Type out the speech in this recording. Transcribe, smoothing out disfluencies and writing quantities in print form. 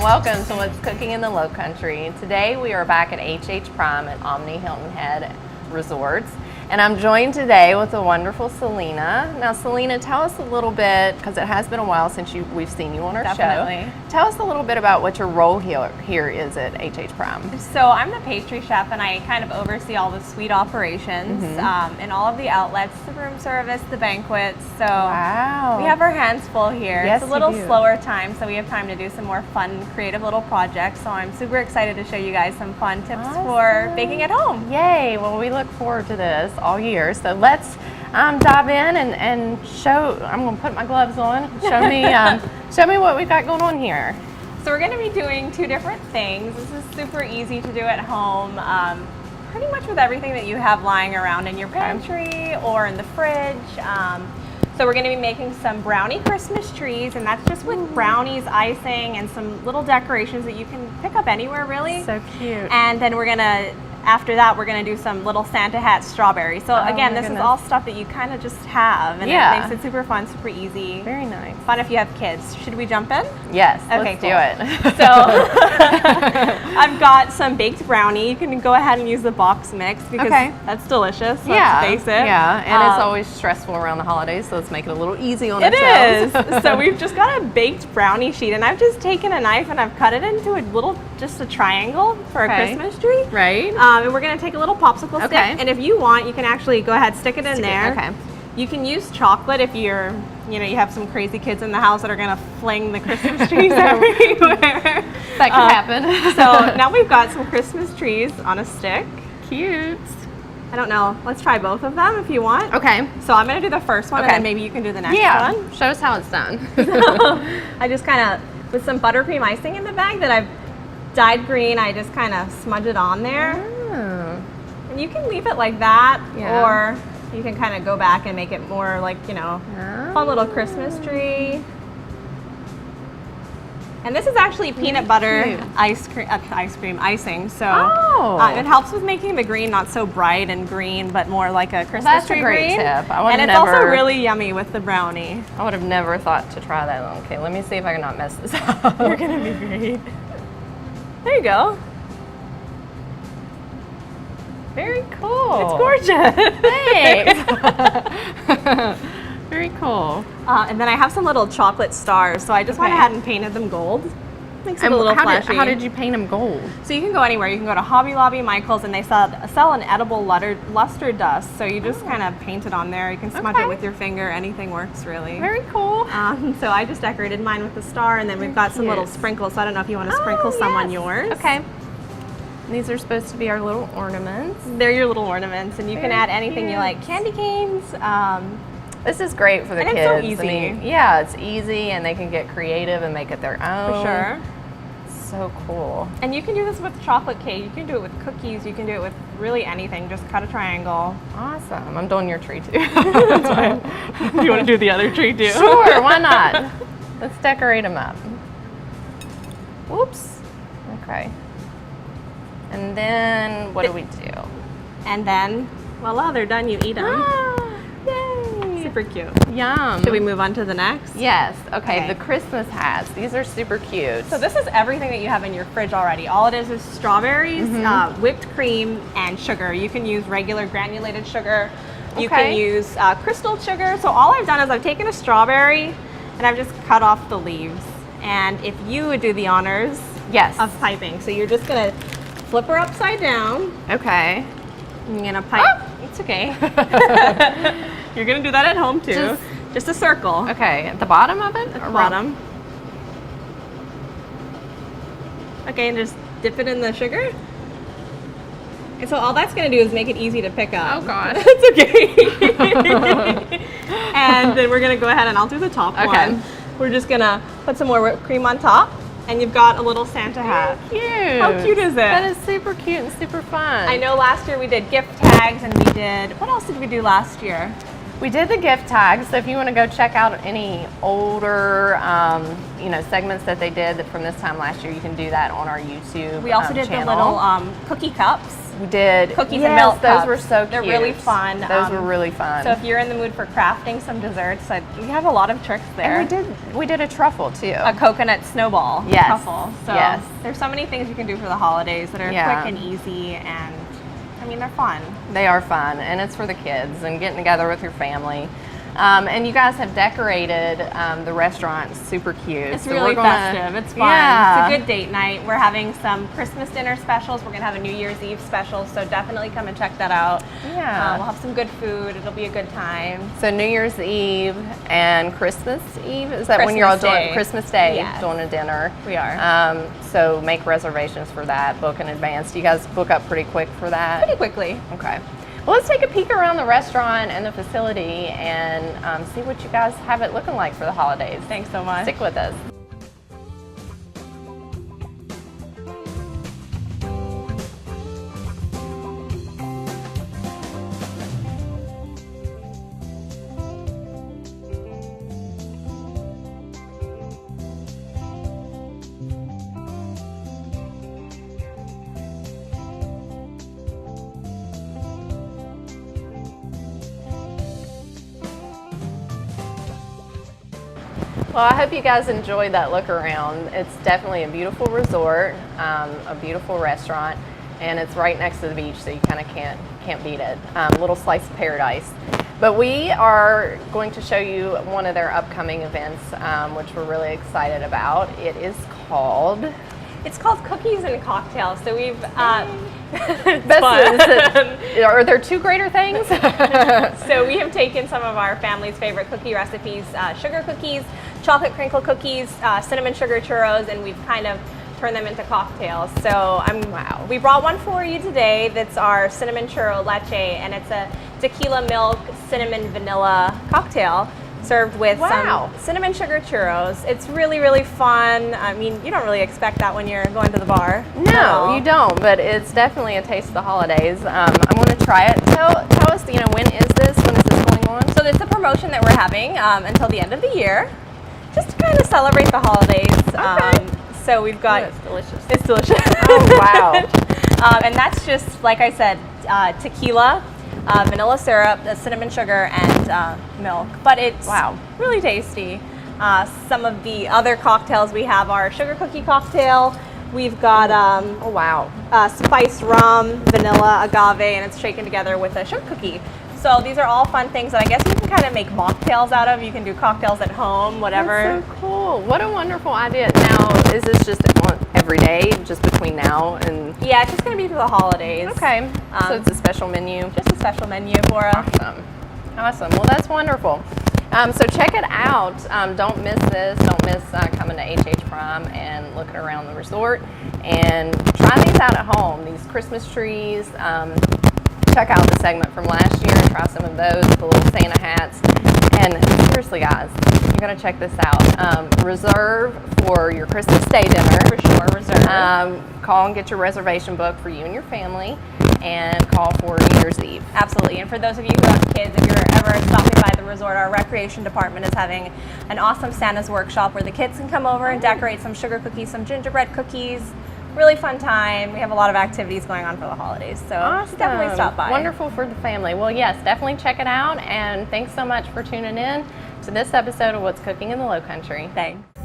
welcome to What's Cooking in the Low Country. Today we are back at HH Prime at Omni Hilton Head Resorts, and I'm joined today with the wonderful Selena. Now Selena, tell us a little bit, because it has been a while since we've seen you on our show. Tell us a little bit about what your role here is at HH Prime. So I'm the pastry chef, and I kind of oversee all the suite operations and all of the outlets, the room service, the banquets. So we have our hands full here. Yes, it's a little slower time, so we have time to do some more fun, creative little projects. So I'm super excited to show you guys some fun tips for baking at home. Yay! Well, we look forward to this all year. So let's dive in and show. I'm going to put my gloves on. Show me what we've got going on here. So we're going to be doing two different things. This is super easy to do at home. Pretty much with everything that you have lying around in your pantry or in the fridge. So we're going to be making some brownie Christmas trees, and that's just with brownies, icing, and some little decorations that you can pick up anywhere, really. So cute. And then we're going to, after that, we're going to do some little Santa hat strawberries. So again, this is all stuff that you kind of just have, and it makes it super fun, super easy. Very nice. Fun if you have kids. Should we jump in? Yes, okay, let's do it. So I've got some baked brownie. You can go ahead and use the box mix because that's delicious. Let's face it. Yeah, and it's always stressful around the holidays, so let's make it a little easy on ourselves. It is. So we've just got a baked brownie sheet, and I've just taken a knife and I've cut it into a little, just a triangle for a Christmas tree. Right. And we're going to take a little popsicle stick, and if you want, you can actually go ahead, stick it in there. Okay. You can use chocolate if you're, you have some crazy kids in the house that are going to fling the Christmas trees everywhere. That could happen. So now we've got some Christmas trees on a stick. Cute. I don't know. Let's try both of them if you want. Okay. So I'm going to do the first one, and then maybe you can do the next one. Show us how it's done. So I just kind of, with some buttercream icing in the bag that I've dyed green, I just kind of smudge it on there. And you can leave it like that, or you can kind of go back and make it more like, fun little Christmas tree. And this is actually peanut butter icing, so it helps with making the green not so bright and green, but more like a Christmas tree green. That's a great tip. And it's also really yummy with the brownie. I would have never thought to try that. Okay, let me see if I can not mess this up. You're gonna be great. There you go. Very cool. It's gorgeous. Thanks. Very cool. And then I have some little chocolate stars, so I just went ahead and painted them gold. Makes it a little flashy. How did you paint them gold? So you can go anywhere. You can go to Hobby Lobby, Michael's, and they sell an edible luster dust. So you just kind of paint it on there. You can smudge it with your finger. Anything works, really. Very cool. So I just decorated mine with the star, and then we've got some little sprinkles. So I don't know if you want to sprinkle some on yours. Okay. These are supposed to be our little ornaments. They're your little ornaments, and you can add anything you like. Candy canes. This is great for the kids. It's so easy. I mean, yeah, it's easy, and they can get creative and make it their own. For sure. So cool. And you can do this with chocolate cake. You can do it with cookies. You can do it with really anything. Just cut a triangle. Awesome. I'm doing your tree too. That's fine. Do you want to do the other tree too? Sure, why not? Let's decorate them up. Whoops. Okay. And then what do we do? And then, voila, they're done. You eat them. Yay! Super cute. Yum. Should we move on to the next? Yes. Okay, the Christmas hats. These are super cute. So this is everything that you have in your fridge already. All it is strawberries, whipped cream, and sugar. You can use regular granulated sugar. You can use crystal sugar. So all I've done is I've taken a strawberry and I've just cut off the leaves. And if you would do the honors of piping. So you're just going to flip her upside down. Okay. You're going to pipe. It's okay. You're going to do that at home too. Just a circle. Okay, at the bottom of it? At the bottom. Okay, and just dip it in the sugar. And so all that's going to do is make it easy to pick up. Oh God. It's okay. And then we're going to go ahead and I'll do the top one. We're just going to put some more whipped cream on top. And you've got a little Santa hat. Cute. How cute is it? That is super cute and super fun. I know last year we did gift tags, and we did, what else did we do last year? We did the gift tags, so if you want to go check out any older segments that they did from this time last year, you can do that on our YouTube We also did channel. the little cookie cups. We did. Cookies yes, and milk those cups. were so cute. They're really fun. Those were really fun. So if you're in the mood for crafting some desserts, we have a lot of tricks there. And we did a truffle too. A coconut snowball truffle. So yes. there's so many things you can do for the holidays that are quick and easy, and I mean, they're fun. They are fun, and it's for the kids and getting together with your family. And you guys have decorated the restaurant super cute. It's so really festive. It's fun. Yeah. It's a good date night. We're having some Christmas dinner specials. We're going to have a New Year's Eve special, so definitely come and check that out. Yeah. We'll have some good food. It'll be a good time. So New Year's Eve and Christmas Eve, is that when you're all doing Christmas Day, doing a dinner? We are. So make reservations for that, book in advance. Do you guys book up pretty quick for that? Pretty quickly. Okay. Well, let's take a peek around the restaurant and the facility and see what you guys have it looking like for the holidays. Thanks so much. Stick with us. Well, I hope you guys enjoyed that look around. It's definitely a beautiful resort, a beautiful restaurant, and it's right next to the beach, so you kind of can't beat it. Little slice of paradise. But we are going to show you one of their upcoming events, which we're really excited about. It is called... It's called Cookies and Cocktails. So we've... Are there two greater things? So we have taken some of our family's favorite cookie recipes, sugar cookies, chocolate crinkle cookies, cinnamon sugar churros, and we've kind of turned them into cocktails. So we brought one for you today that's our cinnamon churro leche, and it's a tequila milk cinnamon vanilla cocktail served with some cinnamon sugar churros. It's really, really fun. I mean, you don't really expect that when you're going to the bar. No, you don't, but it's definitely a taste of the holidays. I'm going to try it. Tell us, when is this? When is this going on? So it's a promotion that we're having until the end of the year, just to kind of celebrate the holidays. Okay. So we've got... It's delicious. It's delicious. Oh, wow. And that's just, like I said, tequila, vanilla syrup, cinnamon sugar, and milk. But it's really tasty. Some of the other cocktails we have are sugar cookie cocktail. We've got spiced rum, vanilla, agave, and it's shaken together with a sugar cookie. So these are all fun things that I guess you can kind of make mocktails out of. You can do cocktails at home, whatever. That's so cool. What a wonderful idea. Now, is this just every day, just between now and... Yeah, it's just going to be for the holidays. Okay. So it's a special menu? Just a special menu for us. Awesome. Well, that's wonderful. So check it out. Don't miss this. Don't miss coming to HH Prime and looking around the resort. And try these out at home, these Christmas trees. Check out the segment from last year and try some of those, the little Santa hats. And seriously, guys, you got to check this out. Reserve for your Christmas Day dinner. For sure, reserve. Call and get your reservation book for you and your family, and call for New Year's Eve. Absolutely. And for those of you who have kids, if you're ever stopping by the resort, our recreation department is having an awesome Santa's workshop where the kids can come over and decorate some sugar cookies, some gingerbread cookies. Really fun time. We have a lot of activities going on for the holidays, so definitely stop by. Wonderful for the family. Well, yes, definitely check it out, and thanks so much for tuning in to this episode of What's Cooking in the Lowcountry. Thanks.